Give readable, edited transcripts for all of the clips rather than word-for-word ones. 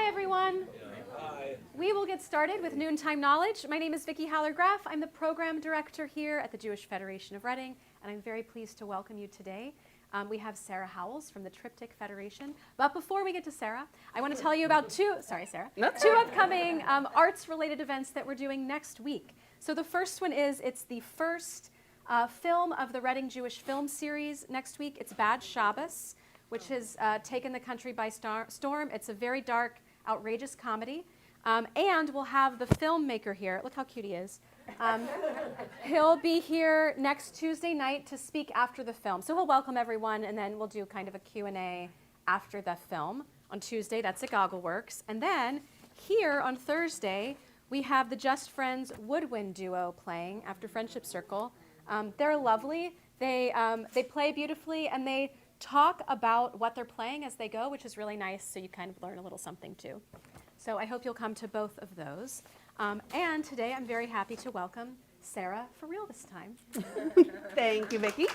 Hi, everyone. Hi. We will get started with Noontime Knowledge. My name is Vicki Haller-Graf. I'm the program director here at the Jewish Federation of Reading, and I'm very pleased to welcome you today. We have Sara Howells from the Triptych Federation. But before we get to Sara, I want to tell you about two upcoming arts-related events that we're doing next week. So the first one is, it's the first film of the Reading Jewish Film Series next week. It's Bad Shabbos, which has taken the country by storm. It's a very dark, outrageous comedy. And we'll have the filmmaker here. Look how cute he is. He'll be here next Tuesday night to speak after the film. So he'll welcome everyone, and then we'll do kind of a Q&A after the film on Tuesday. That's at Goggleworks. And then here on Thursday, we have the Just Friends Woodwind duo playing after Friendship Circle. They're lovely. They play beautifully, and they talk about what they're playing as they go, which is really nice, so you kind of learn a little something too. So I hope you'll come to both of those. And today I'm very happy to welcome Sara for real this time. Thank you, Vicki.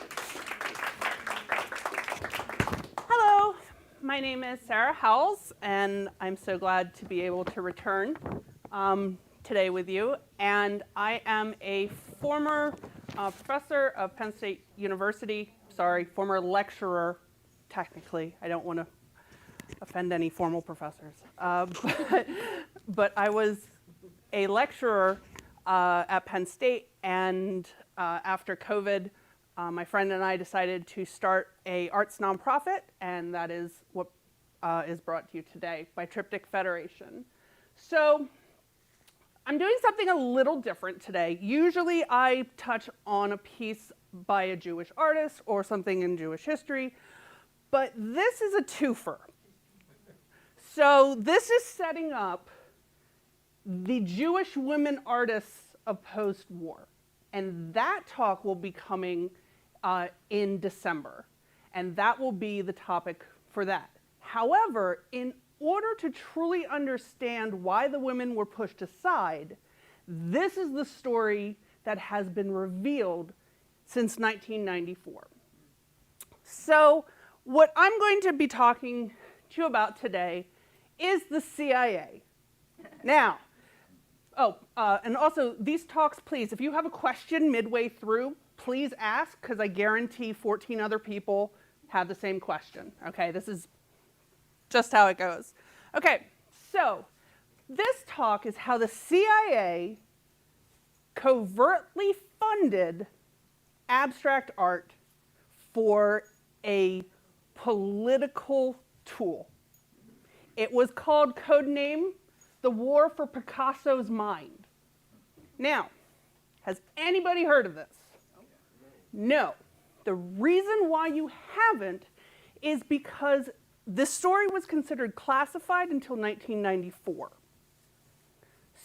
Hello, my name is Sara Howells, and I'm so glad to be able to return today with you. And I am a former professor of Penn State University. Sorry, former lecturer, technically. I don't want to offend any formal professors. But I was a lecturer at Penn State, and after COVID, my friend and I decided to start a arts nonprofit, and that is what is brought to you today by Triptych Federation. So I'm doing something a little different today. Usually I touch on a piece by a Jewish artist or something in Jewish history, but this is a twofer. So this is setting up the Jewish women artists of post-war, and that talk will be coming in December, and that will be the topic for that. However, in order to truly understand why the women were pushed aside, this is the story that has been revealed since 1994. So what I'm going to be talking to you about today is the CIA. Now, and also these talks, please, if you have a question midway through, please ask, because I guarantee 14 other people have the same question. Okay, this is just how it goes. Okay, so this talk is how the CIA covertly funded abstract art for a political tool. It was called, codename, The War for Picasso's Mind. Now, has anybody heard of this? No. The reason why you haven't is because this story was considered classified until 1994.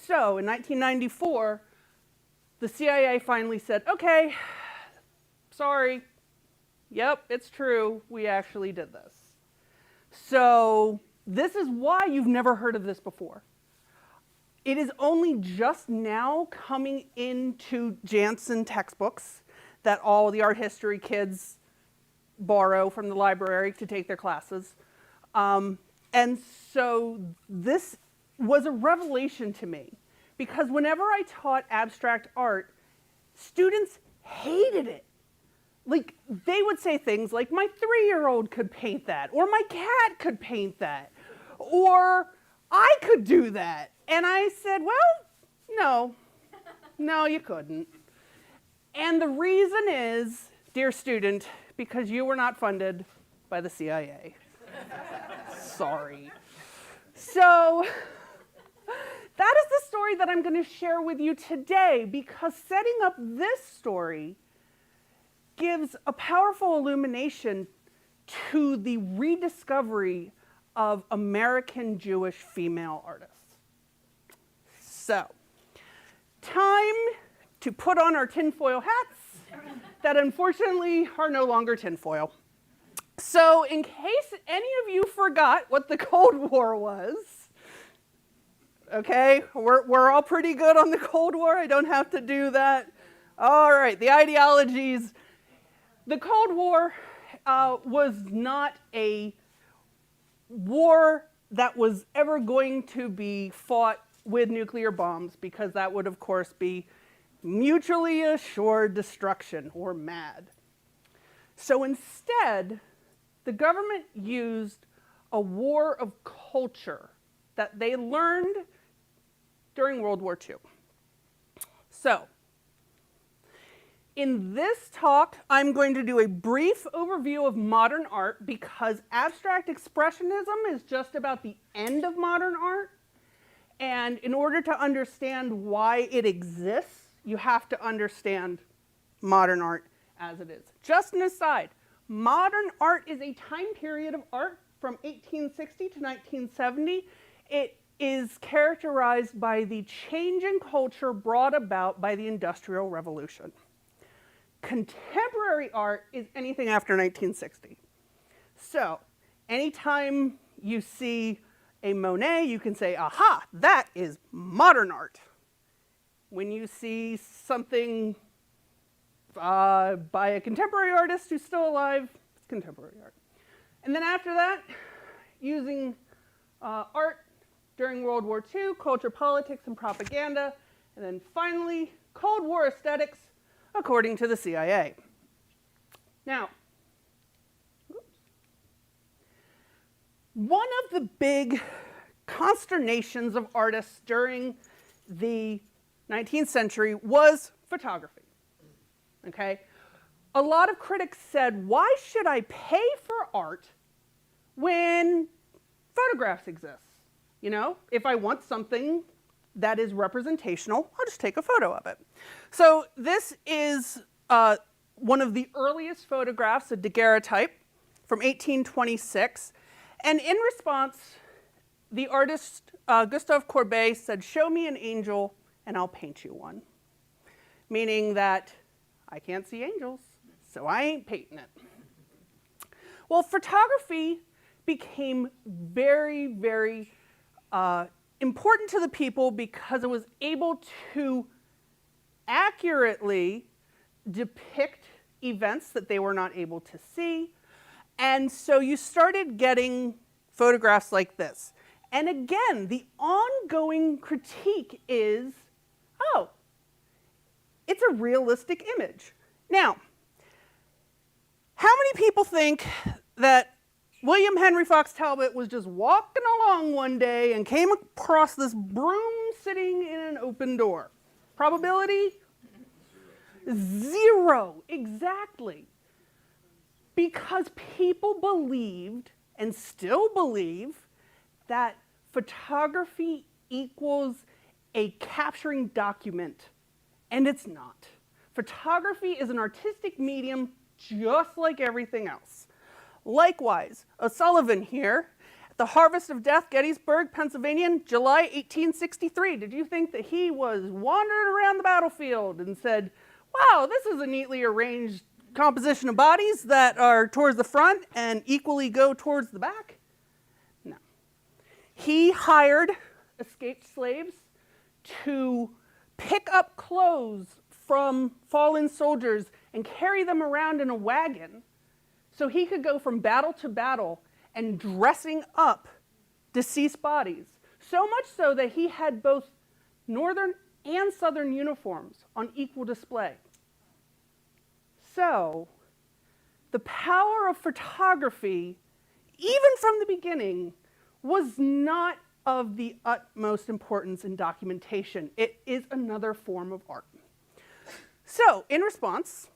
So in 1994, the CIA finally said, okay, sorry, yep, it's true, we actually did this. So this is why you've never heard of this before. It is only just now coming into Jansen textbooks that all the art history kids borrow from the library to take their classes. And so this was a revelation to me, because whenever I taught abstract art, students hated it. Like, they would say things like, my 3-year-old could paint that, or my cat could paint that, or I could do that. And I said, well, no, you couldn't. And the reason is, dear student, because you were not funded by the CIA. Sorry. So that is the story that I'm going to share with you today, because setting up this story gives a powerful illumination to the rediscovery of American Jewish female artists. So, time to put on our tinfoil hats that unfortunately are no longer tinfoil. So, in case any of you forgot what the Cold War was, okay, we're all pretty good on the Cold War, I don't have to do that. All right, the ideologies. The Cold War was not a war that was ever going to be fought with nuclear bombs, because that would, of course, be mutually assured destruction, or MAD. So instead, the government used a war of culture that they learned during World War II. So, in this talk, I'm going to do a brief overview of modern art, because abstract expressionism is just about the end of modern art. And in order to understand why it exists, you have to understand modern art as it is. Just an aside, modern art is a time period of art from 1860 to 1970. It is characterized by the change in culture brought about by the Industrial Revolution. Contemporary art is anything after 1960. So, anytime you see a Monet, you can say, aha, that is modern art. When you see something by a contemporary artist who's still alive, it's contemporary art. And then after that, using art during World War II, culture, politics, and propaganda. And then finally, Cold War aesthetics, according to the CIA. Now, one of the big consternations of artists during the 19th century was photography. Okay? A lot of critics said, why should I pay for art when photographs exist? You know, if I want something that is representational, I'll just take a photo of it. So this is one of the earliest photographs, a daguerreotype from 1826. And in response, the artist Gustave Courbet said, show me an angel and I'll paint you one. Meaning that I can't see angels, so I ain't painting it. Well, photography became very, very important to the people because it was able to accurately depict events that they were not able to see. And so you started getting photographs like this. And again, the ongoing critique is, oh, it's a realistic image. Now, how many people think that William Henry Fox Talbot was just walking along one day and came across this broom sitting in an open door? Probability? 0, exactly. Because people believed, and still believe, that photography equals a capturing document, and it's not. Photography is an artistic medium just like everything else. Likewise, O'Sullivan here, at the Harvest of Death, Gettysburg, Pennsylvania, July 1863. Did you think that he was wandering around the battlefield and said, wow, this is a neatly arranged composition of bodies that are towards the front and equally go towards the back? No. He hired escaped slaves to pick up clothes from fallen soldiers and carry them around in a wagon so he could go from battle to battle and dressing up deceased bodies. So much so that he had both northern and southern uniforms on equal display. So, the power of photography, even from the beginning, was not of the utmost importance in documentation. It is another form of art. So, in response,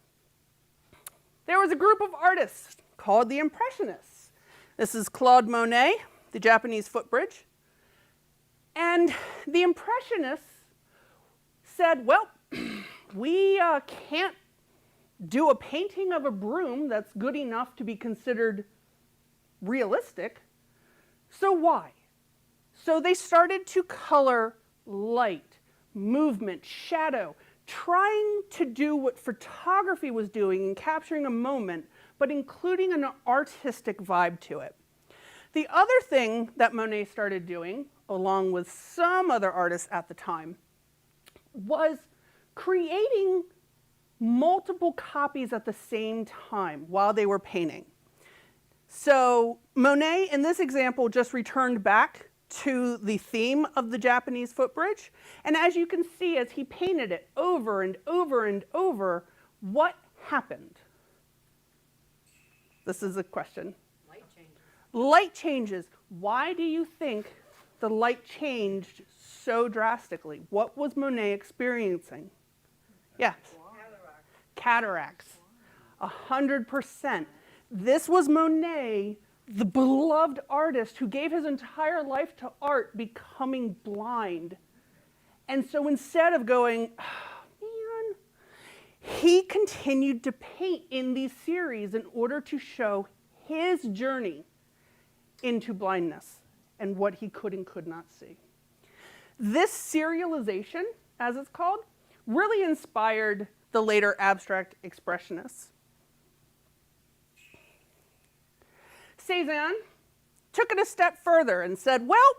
there was a group of artists called the Impressionists. This is Claude Monet, the Japanese footbridge. And the Impressionists said, well, we can't do a painting of a broom that's good enough to be considered realistic. So why? So they started to color light, movement, shadow, trying to do what photography was doing in capturing a moment, but including an artistic vibe to it. The other thing that Monet started doing, along with some other artists at the time, was creating multiple copies at the same time while they were painting. So Monet, in this example, just returned back to the theme of the Japanese footbridge. And as you can see, as he painted it over and over and over, what happened? This is a question. Light changes. Light changes. Why do you think the light changed so drastically? What was Monet experiencing? Yes. Cataracts. 100%. This was Monet, the beloved artist who gave his entire life to art, becoming blind. And so instead of going, oh, man, he continued to paint in these series in order to show his journey into blindness and what he could and could not see. This serialization, as it's called, really inspired the later abstract expressionists. Cézanne took it a step further and said, well,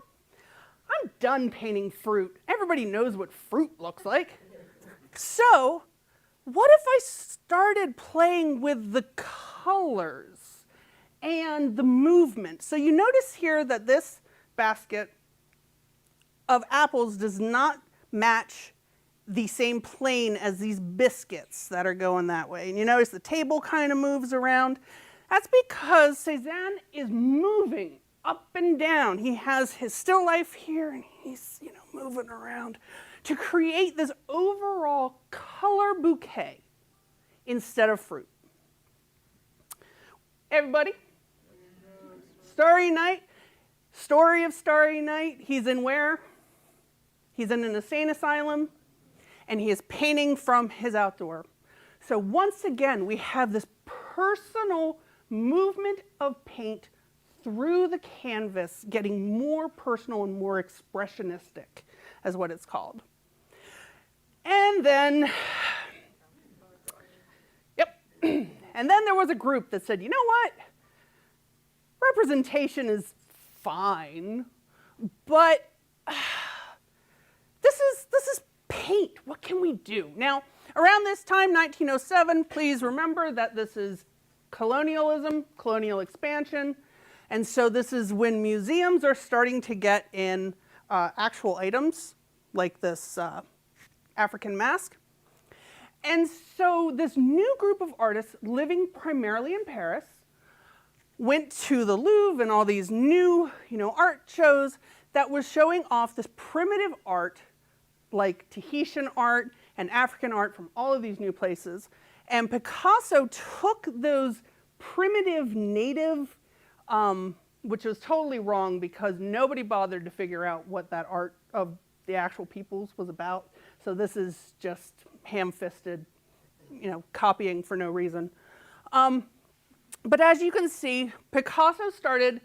I'm done painting fruit. Everybody knows what fruit looks like. So what if I started playing with the colors and the movement? So you notice here that this basket of apples does not match the same plane as these biscuits that are going that way. And you notice the table kind of moves around. That's because Cézanne is moving up and down. He has his still life here, and he's moving around to create this overall color bouquet instead of fruit. Everybody? Starry Night. Story of Starry Night. He's in where? He's in an insane asylum, and he is painting from his outdoor. So once again, we have this personal movement of paint through the canvas, getting more personal and more expressionistic, as what it's called. And then, and then there was a group that said, you know what? Representation is fine, but this is paint. What can we do? Now, around this time, 1907, please remember that this is colonialism, colonial expansion, and so this is when museums are starting to get in actual items like this African mask. And so this new group of artists living primarily in Paris went to the Louvre and all these new art shows that was showing off this primitive art like Tahitian art and African art from all of these new places. And Picasso took those primitive native, which was totally wrong because nobody bothered to figure out what that art of the actual peoples was about. So this is just ham-fisted, copying for no reason. But as you can see, Picasso started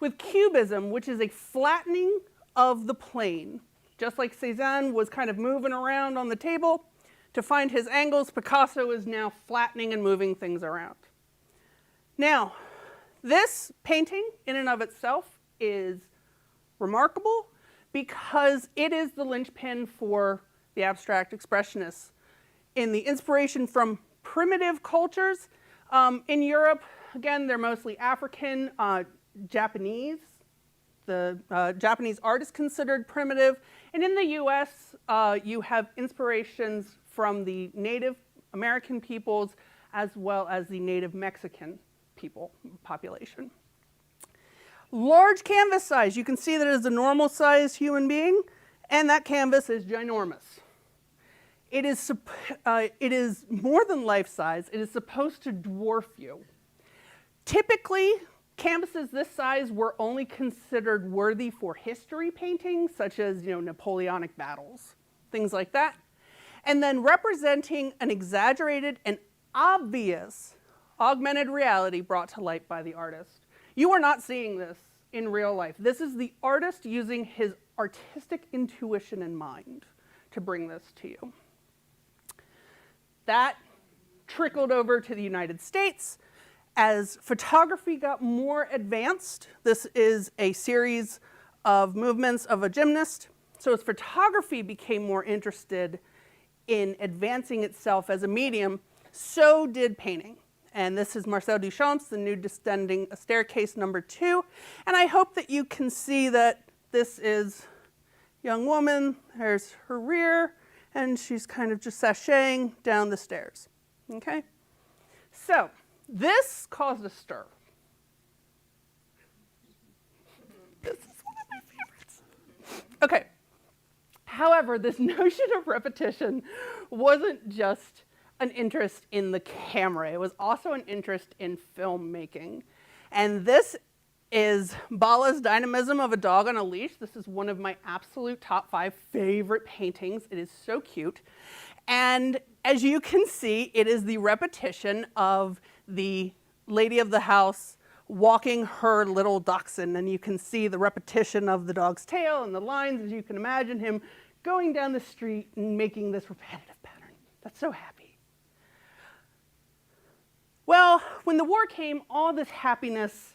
with Cubism, which is a flattening of the plane. Just like Cézanne was kind of moving around on the table to find his angles, Picasso is now flattening and moving things around. Now, this painting in and of itself is remarkable because it is the linchpin for the abstract expressionists. In the inspiration from primitive cultures in Europe, again, they're mostly African, Japanese. The Japanese art is considered primitive. And in the US, you have inspirations from the Native American peoples as well as the Native Mexican people population. Large canvas size. You can see that it is a normal sized human being, and that canvas is ginormous. It is more than life size. It is supposed to dwarf you. Typically, canvases this size were only considered worthy for history paintings, such as Napoleonic battles, things like that. And then representing an exaggerated and obvious augmented reality brought to light by the artist. You are not seeing this in real life. This is the artist using his artistic intuition in mind to bring this to you. That trickled over to the United States. As photography got more advanced, this is a series of movements of a gymnast. So as photography became more interested in advancing itself as a medium, so did painting. And this is Marcel Duchamp's The Nude Descending Staircase #2. And I hope that you can see that this is a young woman. There's her rear, and she's kind of just sashaying down the stairs. Okay? So this caused a stir. This is one of my favorites. Okay. However, this notion of repetition wasn't just an interest in the camera. It was also an interest in filmmaking. And this is Bala's Dynamism of a Dog on a Leash. This is one of my absolute top 5 favorite paintings. It is so cute. And as you can see, it is the repetition of the lady of the house walking her little dachshund. And you can see the repetition of the dog's tail and the lines, as you can imagine him going down the street and making this repetitive pattern. That's so happy. Well, when the war came, all this happiness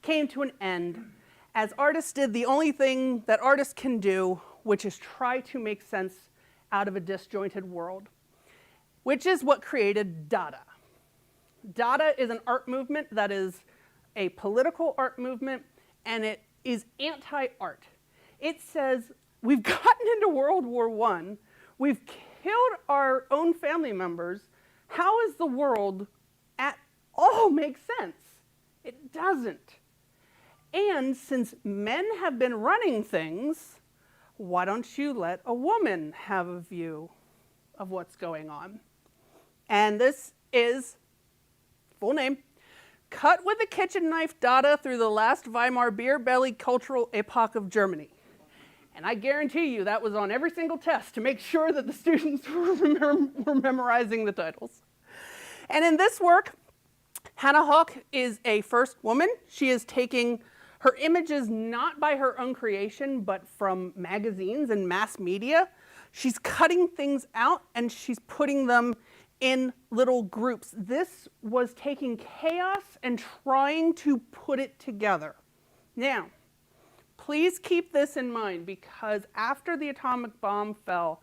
came to an end as artists did the only thing that artists can do, which is try to make sense out of a disjointed world, which is what created Dada. Dada is an art movement that is a political art movement, and it is anti-art. It says, we've gotten into World War I, we've killed our own family members, how is the world at all make sense? It doesn't. And since men have been running things, why don't you let a woman have a view of what's going on? And this is, full name, Cut with a Kitchen Knife Dada Through the Last Weimar Beer Belly Cultural Epoch of Germany. And I guarantee you that was on every single test to make sure that the students were memorizing the titles. And in this work, Hannah Hawk is a first woman. She is taking her images not by her own creation, but from magazines and mass media. She's cutting things out and she's putting them in little groups. This was taking chaos and trying to put it together. Now, please keep this in mind, because after the atomic bomb fell,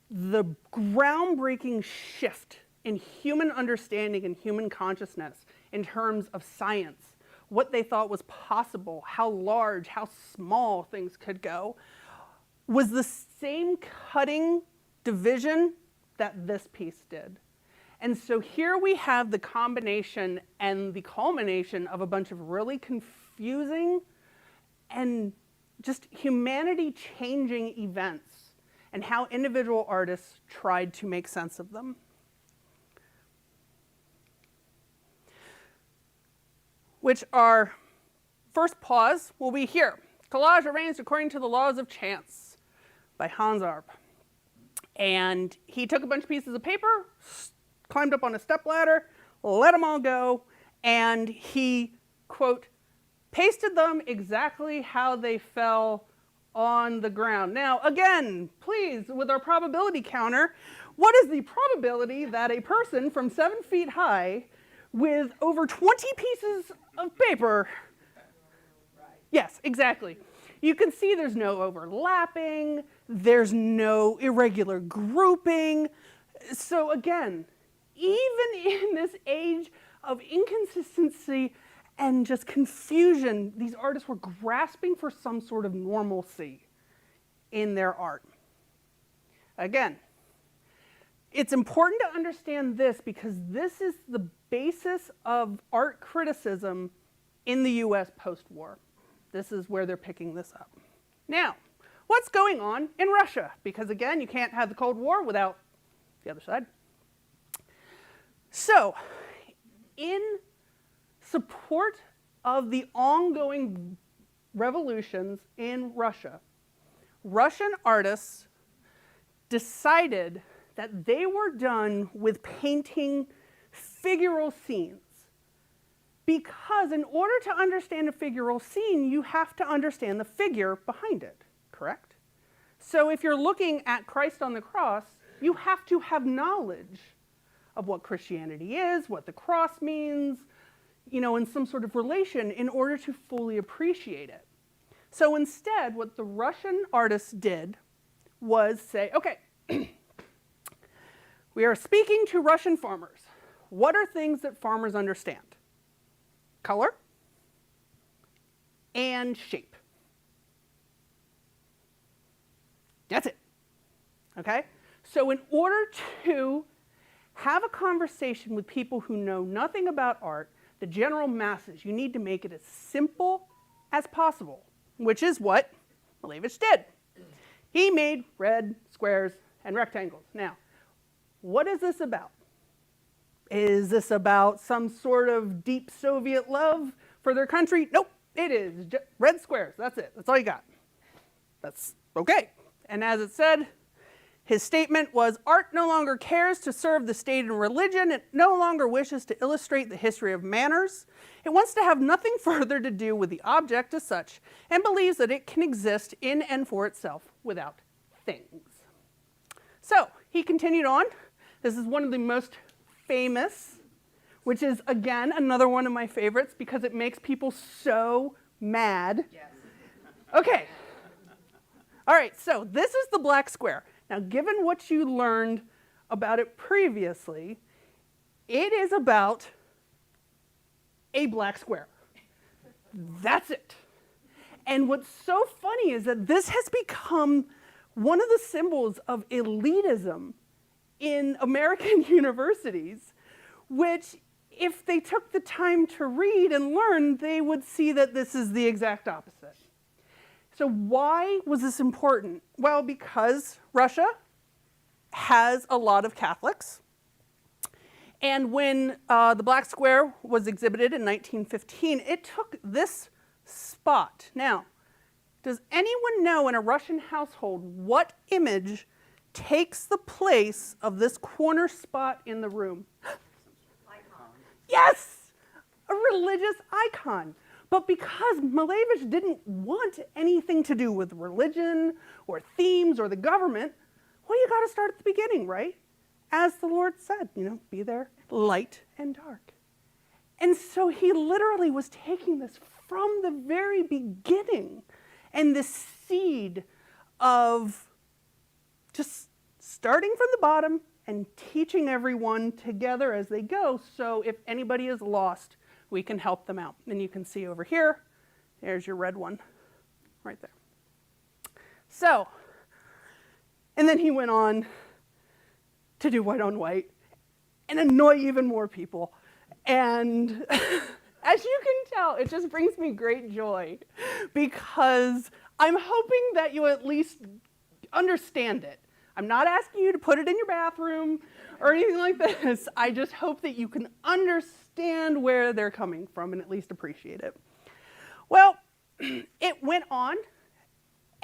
the groundbreaking shift in human understanding and human consciousness in terms of science, what they thought was possible, how large, how small things could go, was the same cutting division that this piece did. And so here we have the combination and the culmination of a bunch of really confusing and just humanity-changing events and how individual artists tried to make sense of them. Which our first pause will be here. Collage arranged according to the laws of chance by Hans Arp. And he took a bunch of pieces of paper, climbed up on a stepladder, let them all go, and he, quote, pasted them exactly how they fell on the ground. Now, again, please, with our probability counter, what is the probability that a person from 7 feet high with over 20 pieces of paper, yes, exactly. You can see there's no overlapping, there's no irregular grouping. So again, even in this age of inconsistency and just confusion, these artists were grasping for some sort of normalcy in their art. Again, it's important to understand this because this is the basis of art criticism in the US post-war. This is where they're picking this up. Now, what's going on in Russia? Because again, you can't have the Cold War without the other side. So, in support of the ongoing revolutions in Russia, Russian artists decided that they were done with painting figural scenes. Because in order to understand a figural scene, you have to understand the figure behind it, correct? So if you're looking at Christ on the cross, you have to have knowledge of what Christianity is, what the cross means, you know, in some sort of relation in order to fully appreciate it. So instead, what the Russian artists did was say, okay, we are speaking to Russian farmers. what are things that farmers understand? Color and shape. That's it. Okay? So in order to have a conversation with people who know nothing about art, the general masses, you need to make it as simple as possible, which is what Malevich did. He made red squares and rectangles. Now, what is this about? Is this about some sort of deep Soviet love for their country? Nope, it is just red squares. That's it. That's all you got. That's okay. And as it said, his statement was, art no longer cares to serve the state and religion. It no longer wishes to illustrate the history of manners. It wants to have nothing further to do with the object as such, and believes that it can exist in and for itself without things. So he continued on. This is one of the most famous, which is, again, another one of my favorites because it makes people so mad. Yes. Okay. All right, so this is the black square. Now, given what you learned about it previously, it is about a black square. That's it. And what's so funny is that this has become one of the symbols of elitism in American universities, which, if they took the time to read and learn, they would see that this is the exact opposite. So why was this important? Well, because Russia has a lot of Catholics. And when the black square was exhibited in 1915, it took this spot. Now, does anyone know in a Russian household what image takes the place of this corner spot in the room? Icon. Yes! A religious icon. But because Malevich didn't want anything to do with religion or themes or the government, well, you got to start at the beginning, right? As the Lord said, be there, light and dark. And so he literally was taking this from the very beginning, and this seed of just starting from the bottom and teaching everyone together as they go, so if anybody is lost, we can help them out. And you can see over here, there's your red one right there. So, and then he went on to do white on white and annoy even more people. And as you can tell, it just brings me great joy because I'm hoping that you at least understand it. I'm not asking you to put it in your bathroom or anything like this. I just hope that you can understand where they're coming from and at least appreciate it. Well, it went on,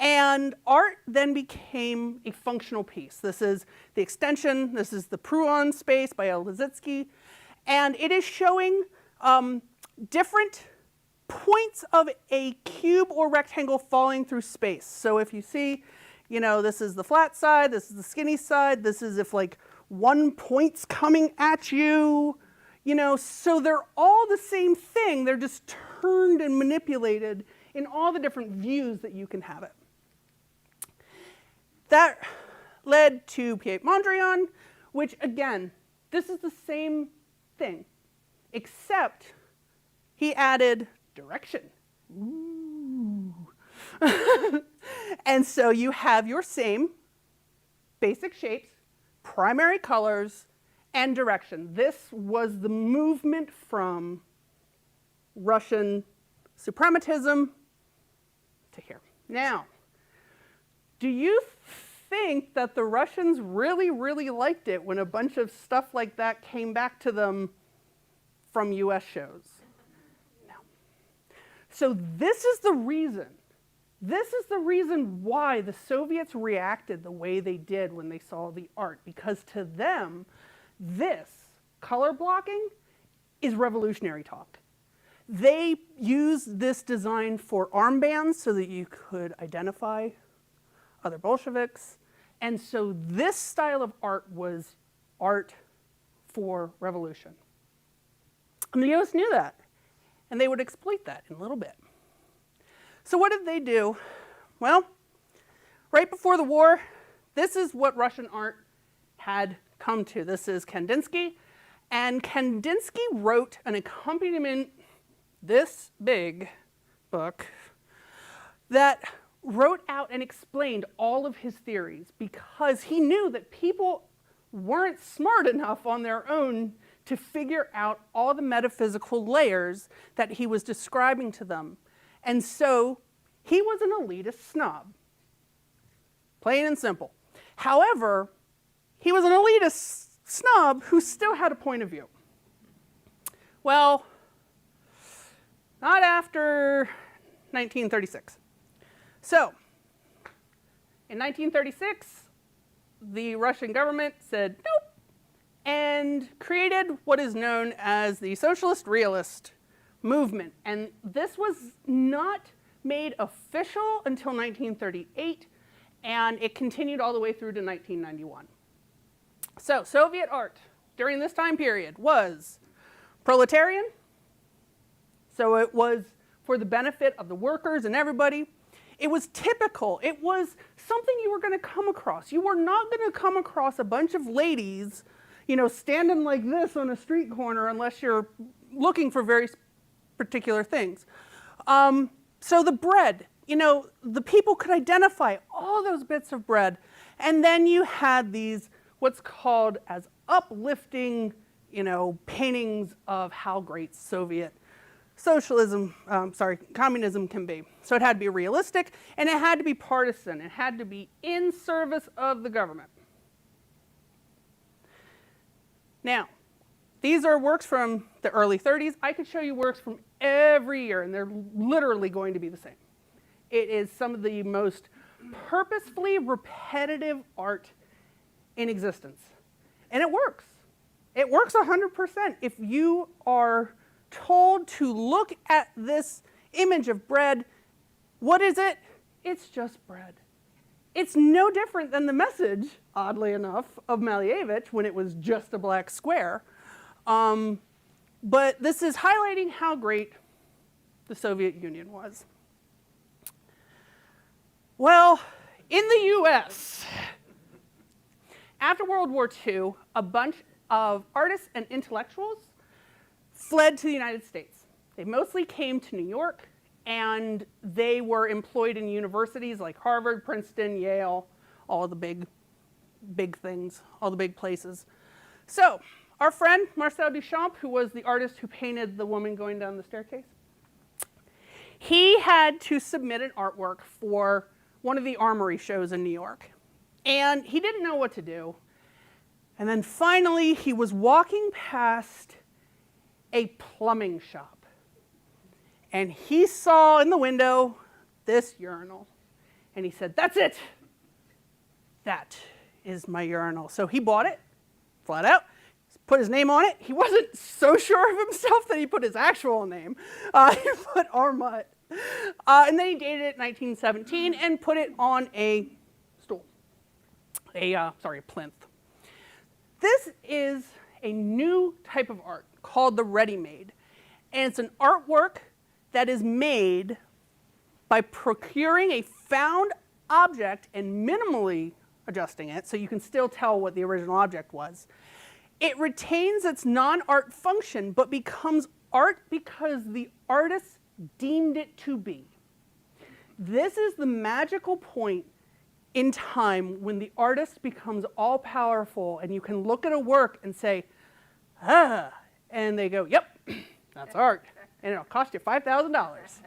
and art then became a functional piece. This is the extension. This is the Pruon space by Liszewski, and it is showing different points of a cube or rectangle falling through space. So if you see, this is the flat side, this is the skinny side, this is if like one point's coming at you, so they're all the same thing. They're just turned and manipulated in all the different views that you can have it. That led to Piet Mondrian, which again, this is the same thing, except he added direction. Ooh. And so you have your same basic shapes, primary colors, and direction. This was the movement from Russian suprematism to here. Now, do you think that the Russians really, really liked it when a bunch of stuff like that came back to them from US shows? No. So this is the reason. This is the reason why the Soviets reacted the way they did when they saw the art, because to them, this color blocking is revolutionary talk. They used this design for armbands so that you could identify other Bolsheviks. And so this style of art was art for revolution. And the US knew that, and they would exploit that in a little bit. So what did they do? Well, right before the war, this is what Russian art had come to. This is Kandinsky, And Kandinsky wrote an accompaniment, this big book, that wrote out and explained all of his theories because he knew that people weren't smart enough on their own to figure out all the metaphysical layers that he was describing to them. And so he was an elitist snob, plain and simple. However, he was an elitist snob who still had a point of view. Well, not after 1936. So, in 1936, the Russian government said nope, and created what is known as the socialist realist movement. And this was not made official until 1938, and it continued all the way through to 1991. So, Soviet art during this time period was proletarian, so it was for the benefit of the workers and everybody. It was typical. It was something you were going to come across. You were not going to come across a bunch of ladies, you know, standing like this on a street corner unless you're looking for very particular things. So the bread, you know, the people could identify all those bits of bread. And then you had these, what's called as uplifting, you know, paintings of how great communism can be. So it had to be realistic, and it had to be partisan. It had to be in service of the government. Now, these are works from the early 30s. I could show you works from every year, and they're literally going to be the same. It is some of the most purposefully repetitive art in existence. And it works. It works 100%. If you are told to look at this image of bread, what is it? It's just bread. It's no different than the message, oddly enough, of Malevich when it was just a black square. But this is highlighting how great the Soviet Union was. Well, in the US, after World War II, a bunch of artists and intellectuals fled to the United States. They mostly came to New York, and they were employed in universities like Harvard, Princeton, Yale, all the big things, all the big places. So our friend Marcel Duchamp, who was the artist who painted the woman going down the staircase, he had to submit an artwork for one of the armory shows in New York. And he didn't know what to do. And then finally, he was walking past a plumbing shop. And he saw in the window this urinal. And he said, "That's it. That is my urinal." So he bought it, flat out, put his name on it. He wasn't so sure of himself that he put his actual name. He put Armut. And then he dated it in 1917 and put it on a stool, a plinth. This is a new type of art called the ready-made. And it's an artwork that is made by procuring a found object and minimally adjusting it so you can still tell what the original object was. It retains its non-art function but becomes art because the artist deemed it to be. This is the magical point in time when the artist becomes all-powerful and you can look at a work and say, "Ah," and they go, "Yep, that's art, and it'll cost you $5,000.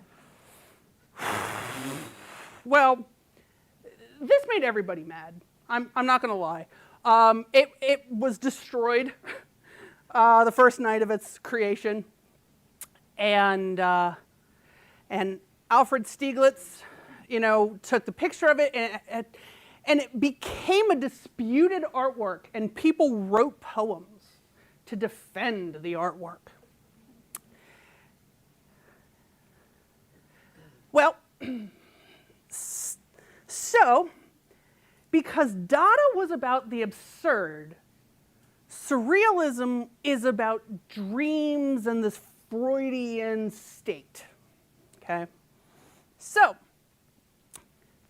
Well, this made everybody mad. I'm not going to lie. It was destroyed the first night of its creation, and Alfred Stieglitz, you know, took the picture of it, and it became a disputed artwork, and people wrote poems to defend the artwork. Well, so, because Dada was about the absurd, Surrealism is about dreams and this Freudian state, okay? So,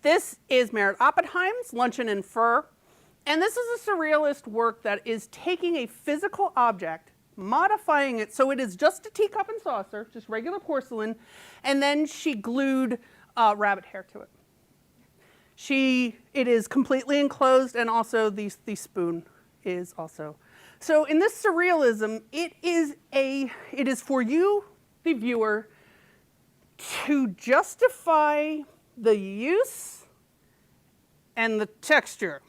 this is Merritt Oppenheim's Luncheon in Fur, and this is a surrealist work that is taking a physical object modifying it so it is just a teacup and saucer, just regular porcelain, and then she glued rabbit hair to it. It is completely enclosed, and also the spoon is also. So in this surrealism, it is for you, the viewer, to justify the use and the texture.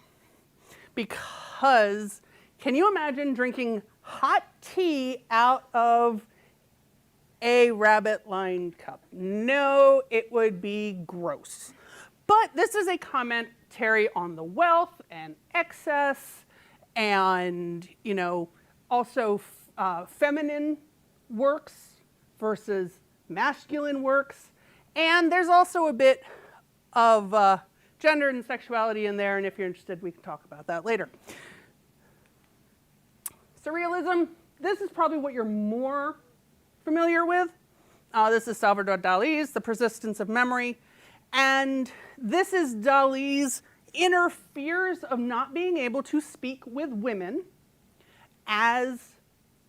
Because, can you imagine drinking hot tea out of a rabbit-lined cup? No, it would be gross. But this is a commentary on the wealth and excess and, also feminine works versus masculine works. And there's also a bit of gender and sexuality in there, and if you're interested, we can talk about that later. Surrealism, this is probably what you're more familiar with. This is Salvador Dali's The Persistence of Memory. And this is Dali's inner fears of not being able to speak with women as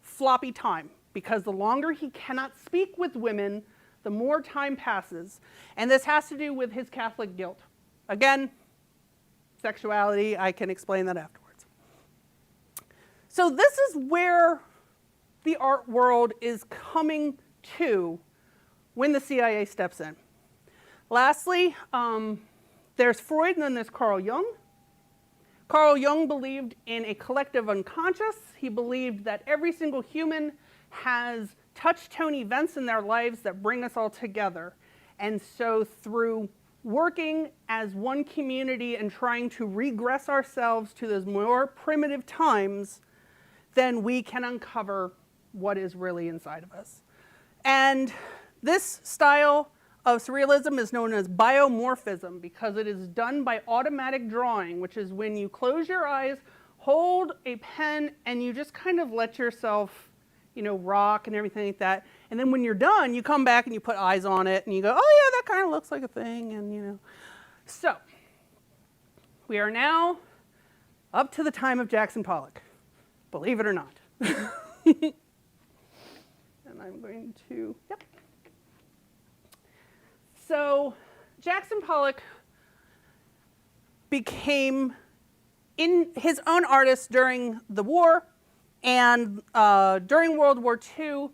floppy time. Because the longer he cannot speak with women, the more time passes. And this has to do with his Catholic guilt. Again, sexuality, I can explain that afterwards. So this is where the art world is coming to when the CIA steps in. Lastly, there's Freud and then there's Carl Jung. Carl Jung believed in a collective unconscious. He believed that every single human has touchstone events in their lives that bring us all together. And so through working as one community and trying to regress ourselves to those more primitive times, then we can uncover what is really inside of us. And this style of surrealism is known as biomorphism because it is done by automatic drawing, which is when you close your eyes, hold a pen, and you just kind of let yourself, rock and everything like that. And then when you're done, you come back and you put eyes on it and you go, oh yeah, that kind of looks like a thing, and So, we are now up to the time of Jackson Pollock, believe it or not. And I'm going to, yep. So, Jackson Pollock became his own artist during the war, and during World War II,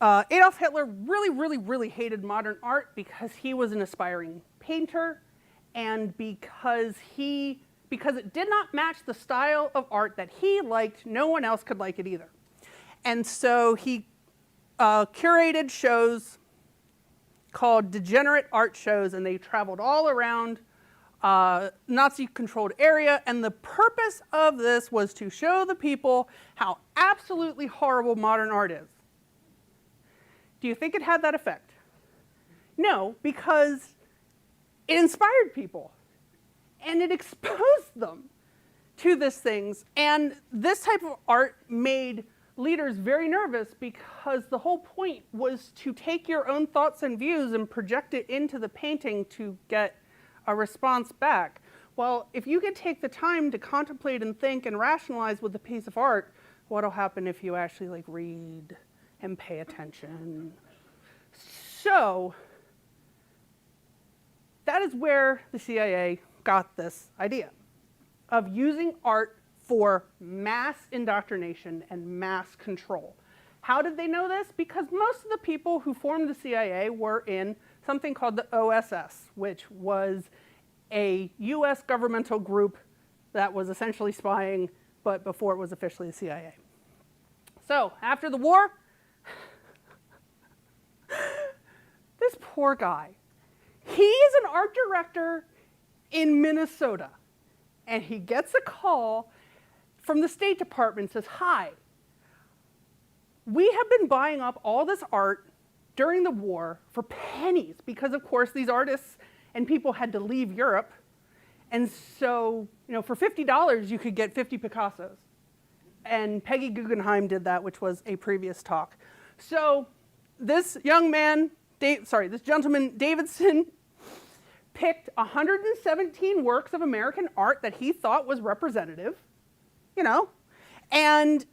Adolf Hitler really hated modern art because he was an aspiring painter, and because it did not match the style of art that he liked, no one else could like it either. And so he curated shows called degenerate art shows, and they traveled all around Nazi-controlled area, and the purpose of this was to show the people how absolutely horrible modern art is. Do you think it had that effect? No, because it inspired people, and it exposed them to these things, and this type of art made leaders very nervous because the whole point was to take your own thoughts and views and project it into the painting to get a response back. Well, if you could take the time to contemplate and think and rationalize with a piece of art, what'll happen if you actually read and pay attention? So that is where the CIA got this idea of using art for mass indoctrination and mass control. How did they know this? Because most of the people who formed the CIA were in something called the OSS, which was a US governmental group that was essentially spying, but before it was officially the CIA. So after the war, this poor guy, he is an art director in Minnesota, and he gets a call from the State Department, says, hi, we have been buying up all this art during the war for pennies because, of course, these artists and people had to leave Europe. And so, for $50, you could get 50 Picassos. And Peggy Guggenheim did that, which was a previous talk. So this young man, this gentleman, Davidson, picked 117 works of American art that he thought was representative, And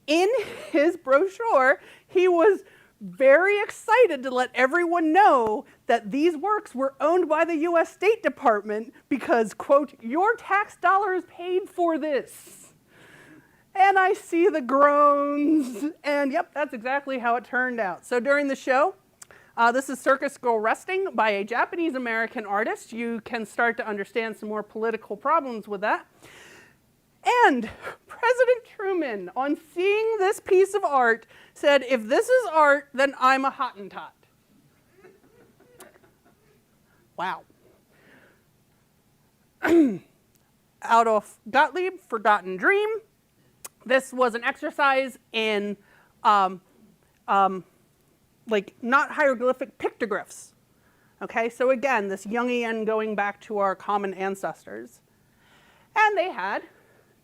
in his brochure, he was very excited to let everyone know that these works were owned by the US State Department because, quote, your tax dollars paid for this. And I see the groans, and yep, that's exactly how it turned out. So during the show, this is Circus Girl Resting by a Japanese-American artist. You can start to understand some more political problems with that. And President Truman, on seeing this piece of art, said, if this is art, then I'm a Hottentot. Wow. Out of Gottlieb, Forgotten Dream. This was an exercise in like not hieroglyphic pictographs. Okay, so again, this Jungian going back to our common ancestors. And they had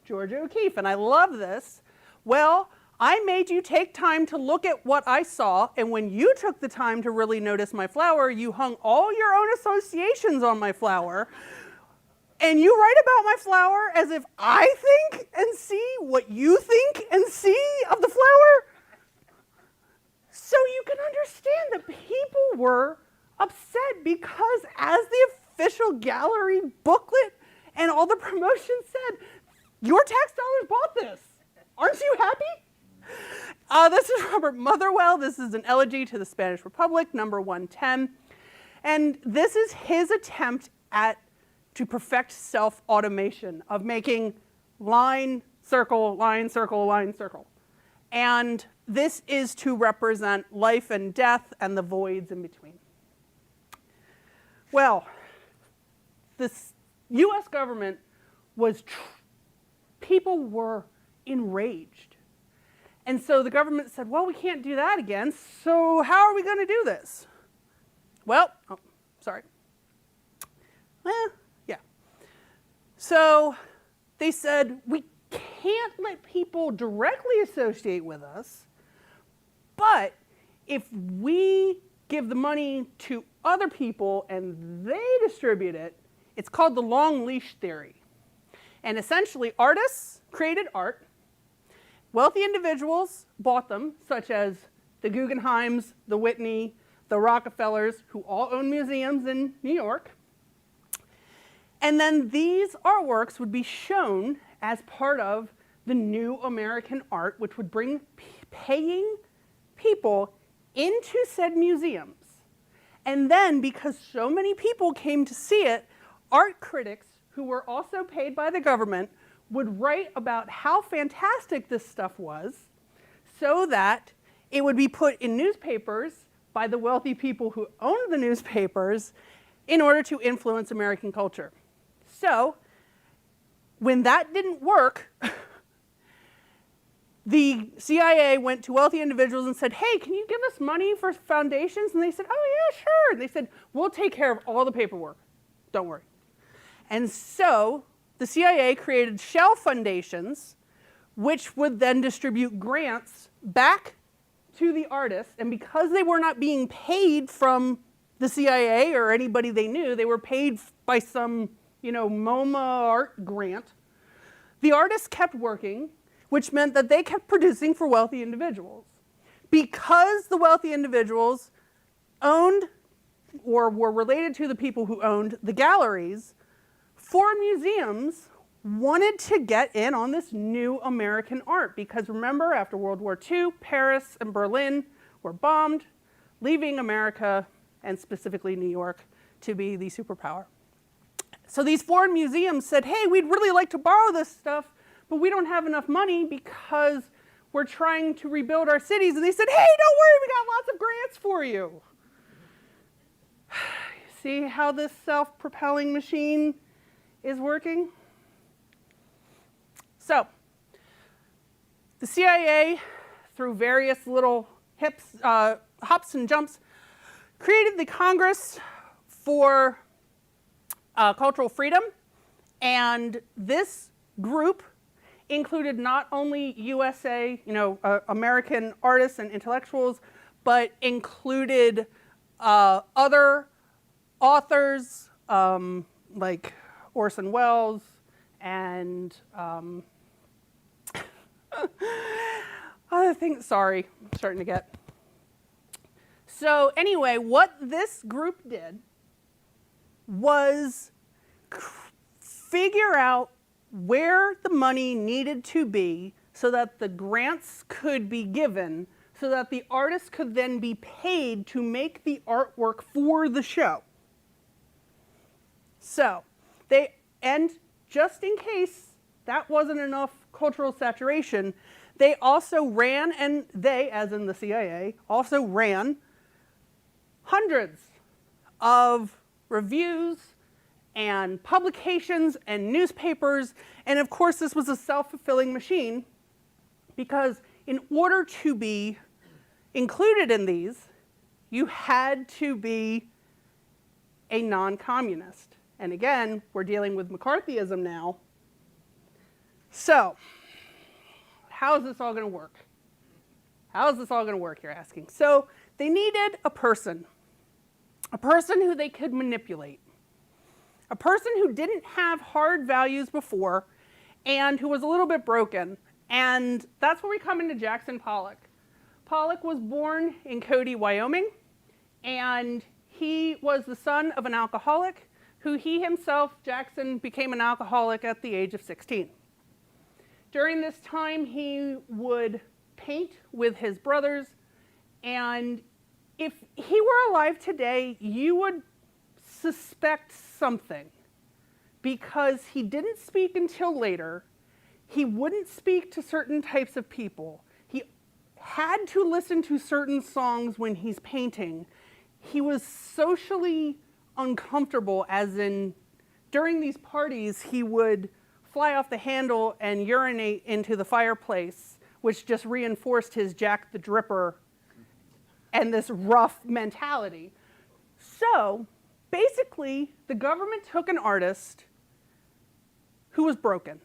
Georgia O'Keeffe, and I love this. Well, I made you take time to look at what I saw, and when you took the time to really notice my flower, you hung all your own associations on my flower, and you write about my flower as if I think and see what you think and see of the flower. So you can understand that people were upset because as the official gallery booklet and all the promotions said, your tax dollars bought this. Aren't you happy? This is Robert Motherwell. This is an elegy to the Spanish Republic, number 110. And this is his attempt to perfect self-automation of making line, circle, line, circle, line, circle. And this is to represent life and death and the voids in between. Well, the US government people were enraged. And so the government said, well, we can't do that again, so how are we going to do this? Well, oh, sorry. Yeah. So they said, we can't let people directly associate with us, but if we give the money to other people and they distribute it, it's called the long leash theory. And essentially, artists created art. Wealthy individuals bought them, such as the Guggenheims, the Whitney, the Rockefellers, who all own museums in New York. And then these artworks would be shown as part of the new American art, which would bring paying people into said museums. And then, because so many people came to see it, art critics, who were also paid by the government, would write about how fantastic this stuff was so that it would be put in newspapers by the wealthy people who owned the newspapers in order to influence American culture. So when that didn't work, the CIA went to wealthy individuals and said, hey, can you give us money for foundations? And they said, oh, yeah, sure. And they said, we'll take care of all the paperwork. Don't worry. And so the CIA created shell foundations, which would then distribute grants back to the artists. And because they were not being paid from the CIA or anybody they knew, they were paid by some, MoMA art grant. The artists kept working, which meant that they kept producing for wealthy individuals. Because the wealthy individuals owned or were related to the people who owned the galleries, foreign museums wanted to get in on this new American art because remember, after World War II, Paris and Berlin were bombed, leaving America, and specifically New York, to be the superpower. So these foreign museums said, hey, we'd really like to borrow this stuff, but we don't have enough money because we're trying to rebuild our cities. And they said, hey, don't worry, we got lots of grants for you. See how this self-propelling machine is working? So the CIA, through various little hops and jumps, created the Congress for Cultural Freedom. And this group included not only USA, American artists and intellectuals, but included other authors like Orson Welles and Other things, sorry, I'm starting to get. So anyway, what this group did was figure out where the money needed to be so that the grants could be given, so that the artists could then be paid to make the artwork for the show. So, and just in case that wasn't enough cultural saturation, they also ran, and they, as in the CIA, also ran hundreds of reviews and publications and newspapers, and of course this was a self-fulfilling machine, because in order to be included in these, you had to be a non-communist. And again, we're dealing with McCarthyism now. So, how is this all going to work? How is this all going to work, you're asking? So, they needed a person who they could manipulate, a person who didn't have hard values before and who was a little bit broken. And that's where we come into Jackson Pollock. Pollock was born in Cody, Wyoming, and he was the son of an alcoholic who he himself, Jackson, became an alcoholic at the age of 16. During this time, he would paint with his brothers, and if he were alive today, you would suspect something, because he didn't speak until later. He wouldn't speak to certain types of people. He had to listen to certain songs when he's painting. He was socially uncomfortable, as in during these parties he would fly off the handle and urinate into the fireplace, which just reinforced his Jack the Dripper and this rough mentality. So basically, the government took an artist who was broken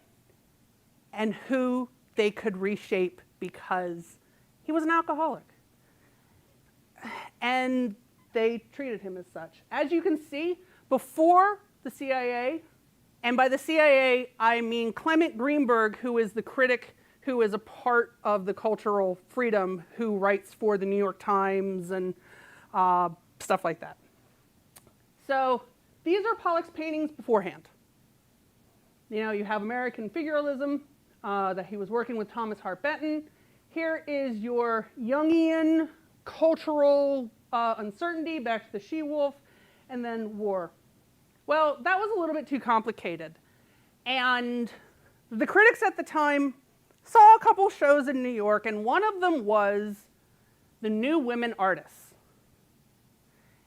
and who they could reshape because he was an alcoholic. And they treated him as such. As you can see, before the CIA, and by the CIA I mean Clement Greenberg, who is the critic who is a part of the cultural freedom, who writes for the New York Times and stuff like that. So these are Pollock's paintings beforehand. You know, you have American figuralism that he was working with Thomas Hart Benton. Here is your Jungian cultural uncertainty, back to the she-wolf, and then war. Well, that was a little bit too complicated. And the critics at the time saw a couple shows in New York, and one of them was the New Women Artists.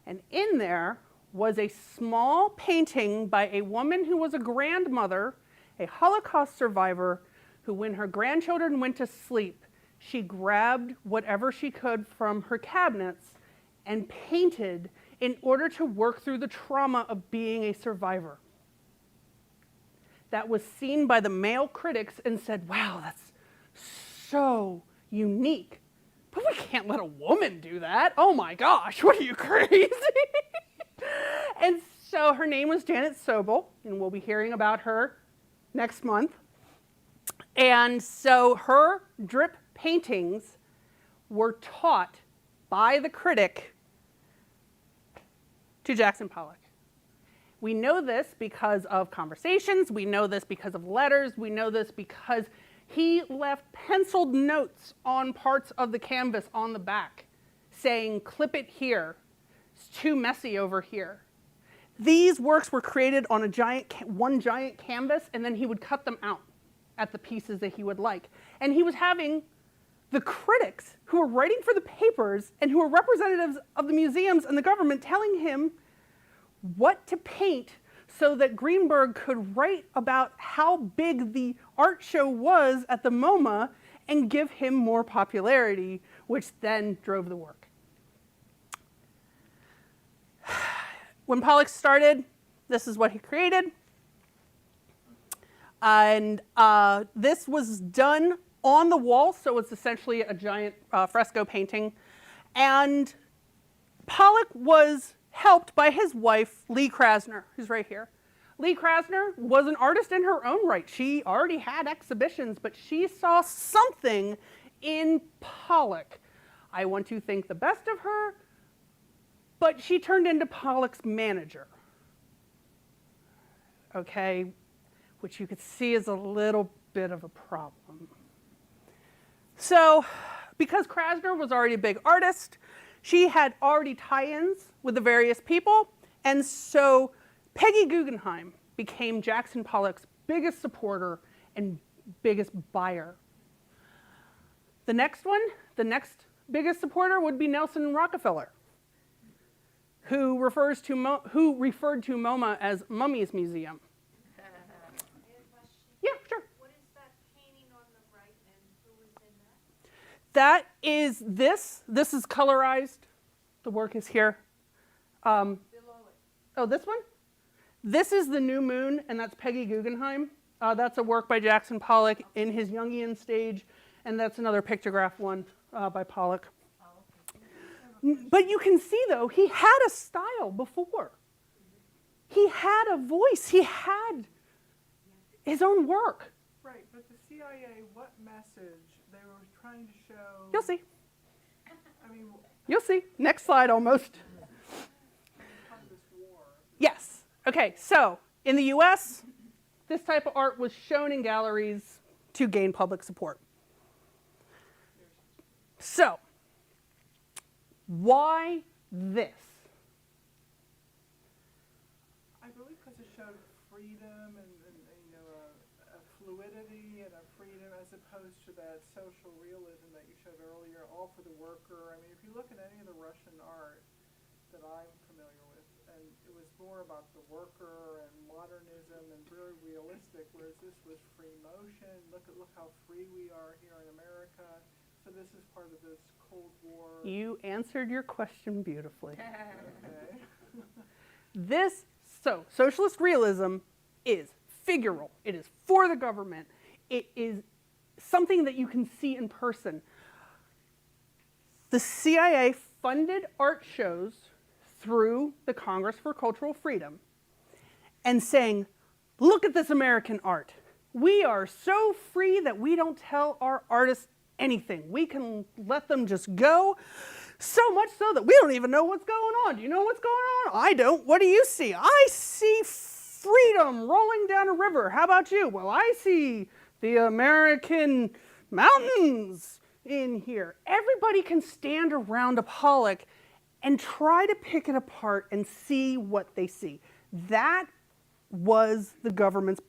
And in there was a small painting by a woman who was a grandmother, a Holocaust survivor, who when her grandchildren went to sleep, she grabbed whatever she could from her cabinets and painted in order to work through the trauma of being a survivor. That was seen by the male critics and said, wow, that's so unique. But we can't let a woman do that. Oh my gosh, what are you, crazy? And so her name was Janet Sobel, and we'll be hearing about her next month. And so her drip paintings were taught by the critic to Jackson Pollock. We know this because of conversations, we know this because of letters, we know this because he left penciled notes on parts of the canvas on the back saying, clip it here, it's too messy over here. These works were created on one giant canvas, and then he would cut them out at the pieces that he would like. And he was having the critics who were writing for the papers and who were representatives of the museums and the government telling him what to paint so that Greenberg could write about how big the art show was at the MoMA and give him more popularity, which then drove the work. When Pollock started, this is what he created. And this was done on the wall, so it's essentially a giant fresco painting. And Pollock was helped by his wife, Lee Krasner, who's right here. Lee Krasner was an artist in her own right. She already had exhibitions, but she saw something in Pollock. I want to think the best of her, but she turned into Pollock's manager. Okay, which you could see is a little bit of a problem. So, because Krasner was already a big artist, she had already tie-ins with the various people, and so Peggy Guggenheim became Jackson Pollock's biggest supporter and biggest buyer. The next biggest supporter would be Nelson Rockefeller, who referred to MoMA as Mummy's Museum. Yeah, sure. What is that painting on the right, and who is in that? That is this. This is colorized. The work is here. Below it. Oh, this one? This is The New Moon, and that's Peggy Guggenheim. That's a work by Jackson Pollock in his Jungian stage, and that's another pictograph one by Pollock. But you can see, though, he had a style before. He had a voice. He had his own work. Right, but the CIA, what message they were trying to show? You'll see. I mean, You'll see. Next slide, almost. part of this war. Yes. Okay, so in the US, this type of art was shown in galleries to gain public support. So, why this? I believe because it showed freedom and you know, a fluidity and a freedom as opposed to that social realism that you showed earlier, all for the worker. I mean, if you look at any of the Russian art that I'm familiar with, and it was more about the worker and modernism and very realistic, whereas this was free motion. Look how free we are here in America. So this is part of this Cold War. You answered your question beautifully. Okay. Socialist realism is figural. It is for the government. It is something that you can see in person. The CIA funded art shows through the Congress for Cultural Freedom and saying, look at this American art. We are so free that we don't tell our artists anything. We can let them just go, so much so that we don't even know what's going on. Do you know what's going on? I don't. What do you see? I see freedom rolling down a river. How about you? Well, I see the American mountains in here. Everybody can stand around a Pollock and try to pick it apart and see what they see. That was the government's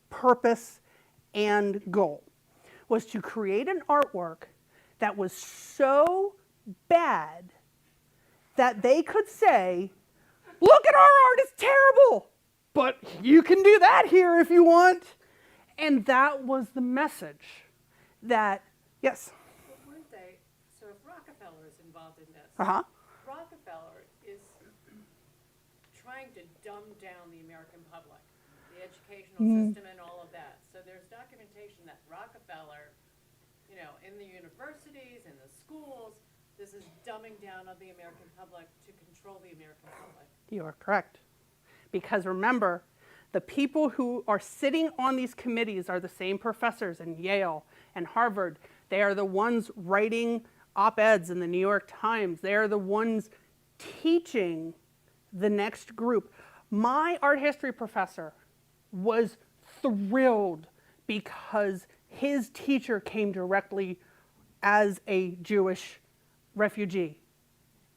purpose and goal, was to create an artwork that was so bad that they could say, look at our art, it's terrible, but you can do that here if you want. And that was the message that, yes? But weren't they, so if Rockefeller is involved in this, Uh-huh. Rockefeller is trying to dumb down the American public, the educational system and all of that. So there's documentation that Rockefeller, you know, in the universities, in the schools, this is dumbing down of the American public to control the American public. You are correct. Because remember, the people who are sitting on these committees are the same professors in Yale and Harvard. They are the ones writing op-eds in the New York Times. They are the ones teaching the next group. My art history professor was thrilled because his teacher came directly as a Jewish refugee,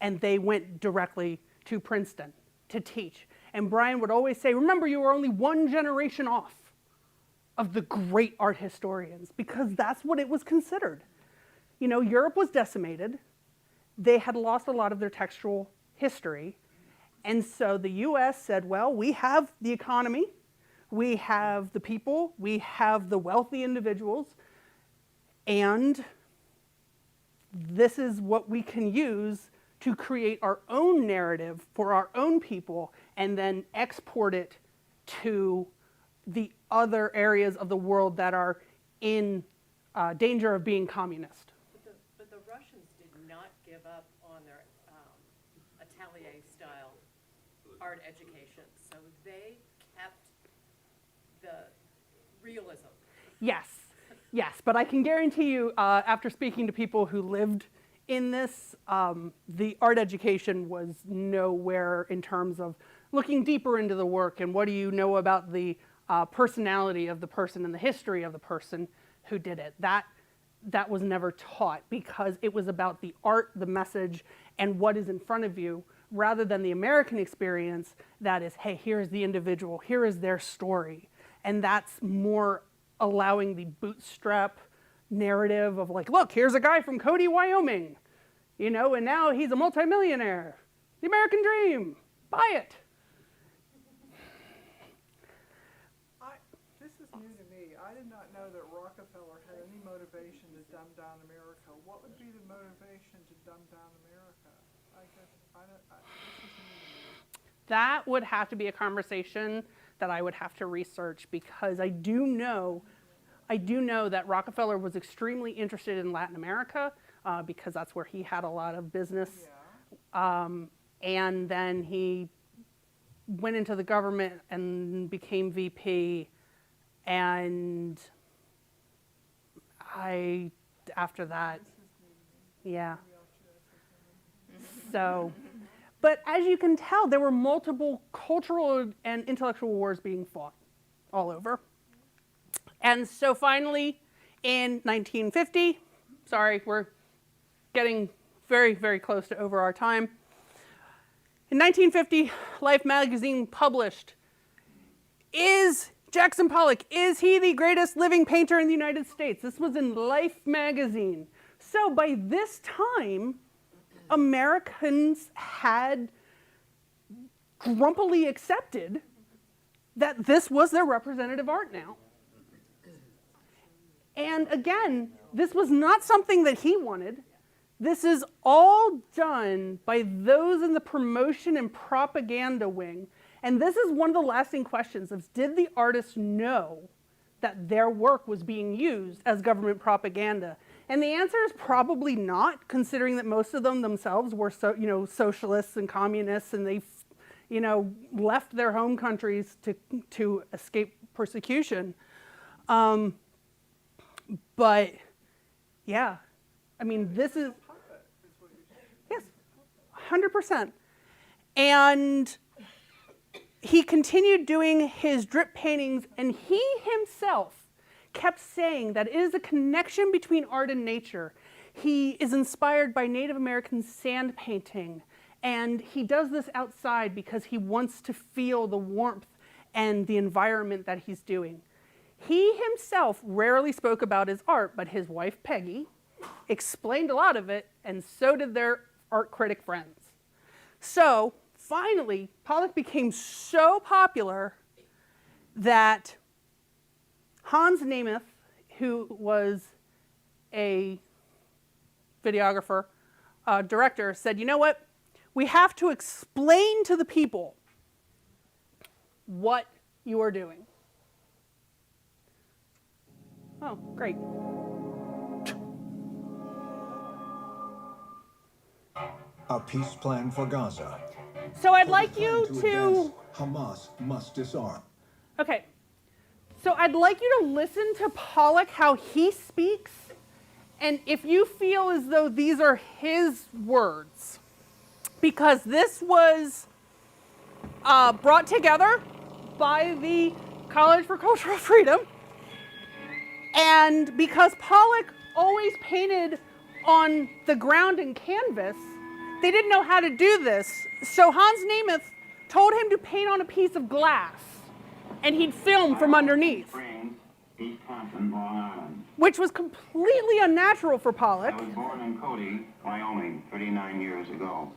and they went directly to Princeton to teach. And Brian would always say, remember, you were only one generation off of the great art historians, because that's what it was considered. You know, Europe was decimated. They had lost a lot of their textual history. And so the US said, well, we have the economy, we have the people, we have the wealthy individuals, and this is what we can use to create our own narrative for our own people and then export it to the other areas of the world that are in danger of being communist. But the Russians did not give up on their atelier-style art education. So they kept the realism. Yes, yes, but I can guarantee you, after speaking to people who lived in this, the art education was nowhere in terms of looking deeper into the work and what do you know about the personality of the person and the history of the person who did it. That was never taught because it was about the art, the message, and what is in front of you, rather than the American experience that is, hey, here's the individual, here is their story. And that's more allowing the bootstrap narrative of like, look, here's a guy from Cody, Wyoming, you know, and now he's a multimillionaire. The American dream, buy it. This is new to me. I did not know that Rockefeller had any motivation to dumb down America. What would be the motivation to dumb down America? This is new to me. That would have to be a conversation that I would have to research, because I do know that Rockefeller was extremely interested in Latin America because that's where he had a lot of business. Yeah. And then he went into the government and became VP. And after that, yeah. So, but as you can tell, there were multiple cultural and intellectual wars being fought all over. And so finally, in 1950, sorry, we're getting very, very close to over our time. In 1950, Life magazine published, "Is Jackson Pollock, is he the greatest living painter in the United States?" This was in Life magazine. So by this time, Americans had grumpily accepted that this was their representative art now. And again, this was not something that he wanted. This is all done by those in the promotion and propaganda wing. And this is one of the lasting questions of, did the artists know that their work was being used as government propaganda? And the answer is probably not, considering that most of them themselves were socialists and communists, and they left their home countries to escape persecution. But yeah, I mean, this is, yes, 100%. And he continued doing his drip paintings, and he himself kept saying that it is a connection between art and nature. He is inspired by Native American sand painting, and he does this outside because he wants to feel the warmth and the environment that he's doing. He himself rarely spoke about his art, but his wife, Peggy, explained a lot of it, and so did their art critic friends. So finally, Pollock became so popular that Hans Nemeth, who was a videographer, director, said, you know what? We have to explain to the people what you are doing. Oh, great. A peace plan for Gaza. So I'd like you to... Hamas must disarm. Okay. So I'd like you to listen to Pollock, how he speaks, and if you feel as though these are his words, because this was brought together by the College for Cultural Freedom, and because Pollock always painted on the ground and canvas, they didn't know how to do this. So Hans Nemeth told him to paint on a piece of glass, and he'd film from underneath, East Hampton, Long Island. which was completely unnatural for Pollock. I was born in Cody, Wyoming, 39 years ago.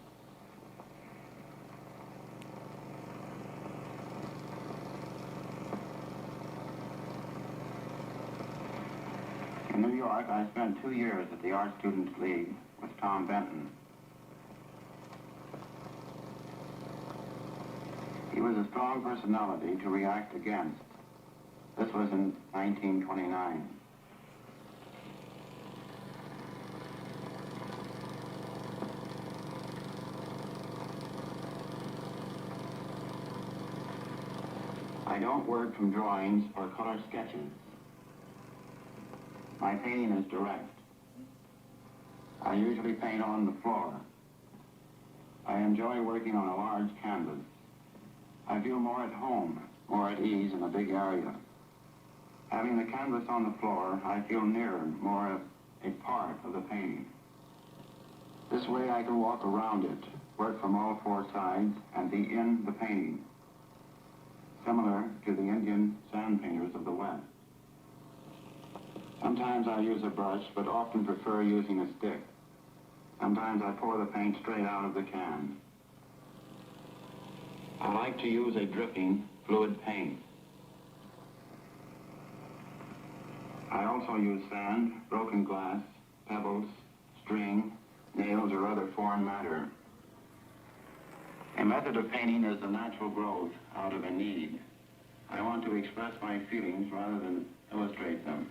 In New York, I spent 2 years at the Art Students League with Tom Benton. He was a strong personality to react against. This was in 1929. I I don't work from drawings or color sketches. My painting is direct. I usually paint on the floor. I enjoy working on a large canvas. I feel more at home, more at ease in a big area. Having the canvas on the floor, I feel nearer, more a part of the painting. This way I can walk around it, work from all four sides, and be in the painting, similar to the Indian sand painters of the West. Sometimes I use a brush, but often prefer using a stick. Sometimes I pour the paint straight out of the can. I like to use a dripping fluid paint. I also use sand, broken glass, pebbles, string, nails, or other foreign matter. A method of painting is the natural growth out of a need. I want to express my feelings rather than illustrate them.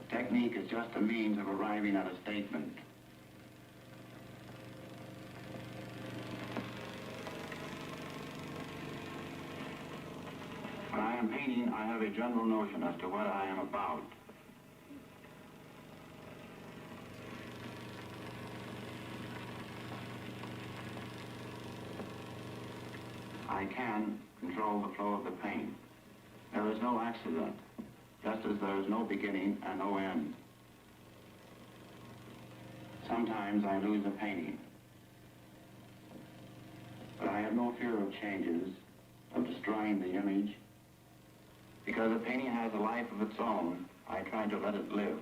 A technique is just a means of arriving at a statement. When I am painting, I have a general notion as to what I am about. I can control the flow of the paint. There is no accident, just as there is no beginning and no end. Sometimes I lose a painting, but I have no fear of changes, of destroying the image. Because a painting has a life of its own, I try to let it live.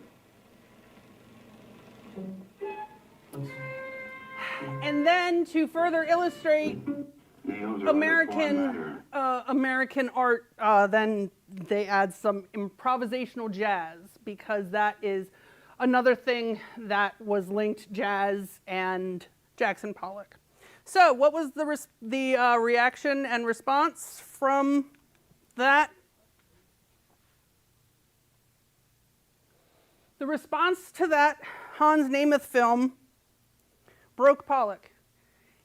And then to further illustrate Nails are other foreign matter. American art, then they add some improvisational jazz, because that is another thing that was linked jazz and Jackson Pollock. So what was the reaction and response from that? The response to that Hans Nemeth film broke Pollock.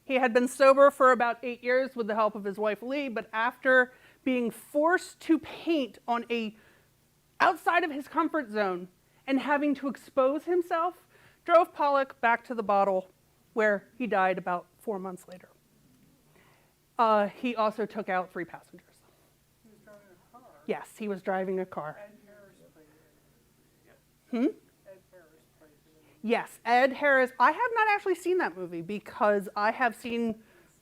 He had been sober for about 8 years with the help of his wife Lee, but after being forced to paint on outside of his comfort zone and having to expose himself, drove Pollock back to the bottle, where he died about 4 months later. He also took out 3 passengers. He was driving a car. Yes, he was driving a car. Ed Harris played it. Ed Harris played it. Yes, Ed Harris. I have not actually seen that movie because I have seen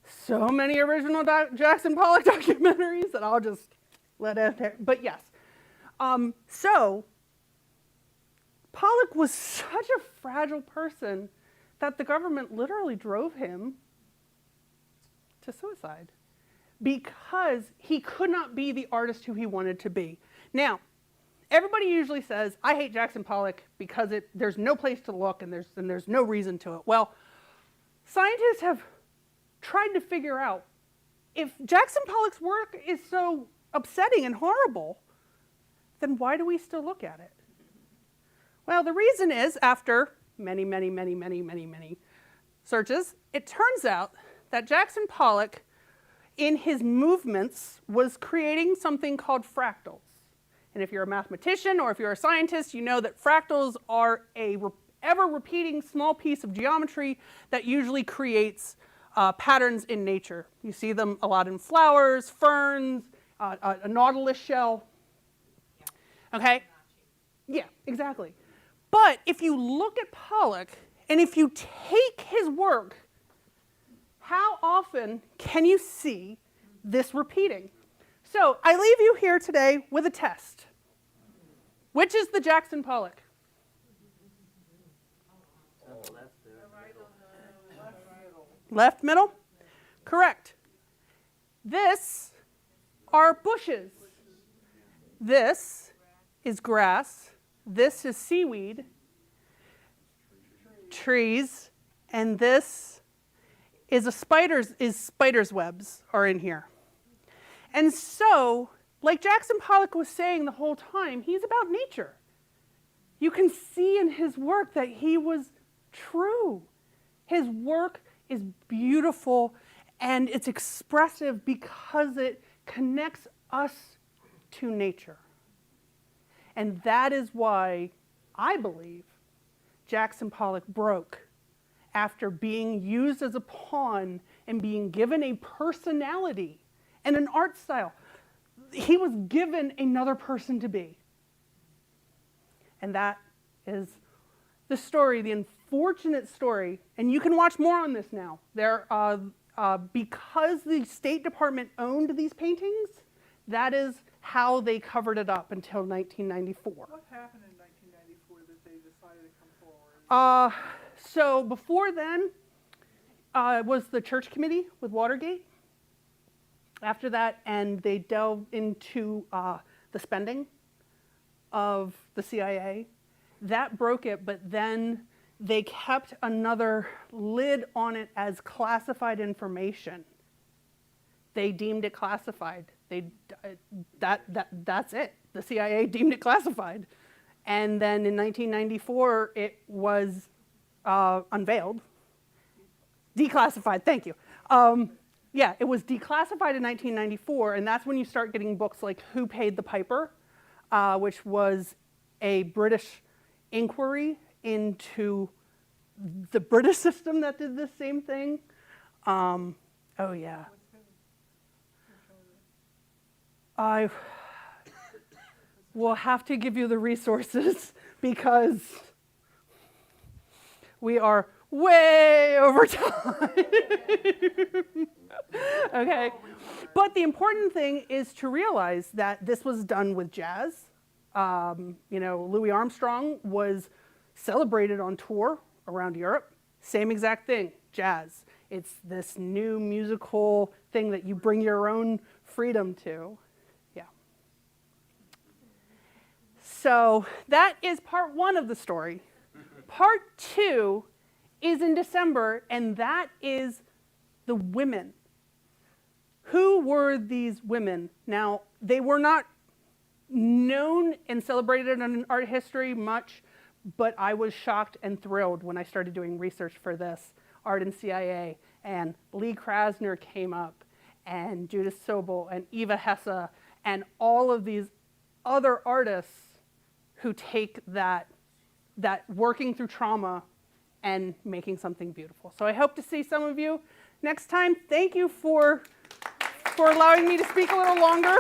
so many original Jackson Pollock documentaries that I'll just let Ed Harris. But yes. So Pollock was such a fragile person that the government literally drove him to suicide because he could not be the artist who he wanted to be. Now, everybody usually says, I hate Jackson Pollock because there's no place to look and there's no reason to it. Well, scientists have tried to figure out if Jackson Pollock's work is so upsetting and horrible, then why do we still look at it? Well, the reason is, after many searches, it turns out that Jackson Pollock, in his movements, was creating something called fractals. And if you're a mathematician or if you're a scientist, you know that fractals are a ever-repeating small piece of geometry that usually creates patterns in nature. You see them a lot in flowers, ferns, a nautilus shell. Okay? Yeah, exactly. But if you look at Pollock, and if you take his work, how often can you see this repeating? So I leave you here today with a test. Which is the Jackson Pollock? Left middle? Correct. This are bushes. This is grass. This is seaweed, trees, and this is spider's webs are in here. And so, like Jackson Pollock was saying the whole time, he's about nature. You can see in his work that he was true. His work is beautiful and it's expressive because it connects us to nature. And that is why I believe Jackson Pollock broke after being used as a pawn and being given a personality and an art style. He was given another person to be. And that is the story, the unfortunate story. And you can watch more on this now. Because the State Department owned these paintings, that is how they covered it up until 1994. What happened in 1994 that they decided to come forward? So before then was the Church Committee with Watergate. After that, and they delved into the spending of the CIA. That broke it, but then they kept another lid on it as classified information. They deemed it classified. That's it. The CIA deemed it classified. And then in 1994, it was unveiled. Declassified, thank you. Yeah, it was declassified in 1994, and that's when you start getting books like Who Paid the Piper, which was a British inquiry into the British system that did the same thing. Oh, yeah. I will have to give you the resources because we are way over time. Okay. But the important thing is to realize that this was done with jazz. Louis Armstrong was celebrated on tour around Europe. Same exact thing, jazz. It's this new musical thing that you bring your own freedom to. Yeah. So that is part one of the story. Part two is in December, and that is the women. Who were these women? Now, they were not known and celebrated in art history much, but I was shocked and thrilled when I started doing research for this, Art and CIA, and Lee Krasner came up, and Judith Sobel, and Eva Hesse, and all of these other artists who take that working through trauma and making something beautiful. So I hope to see some of you next time. Thank you for allowing me to speak a little longer.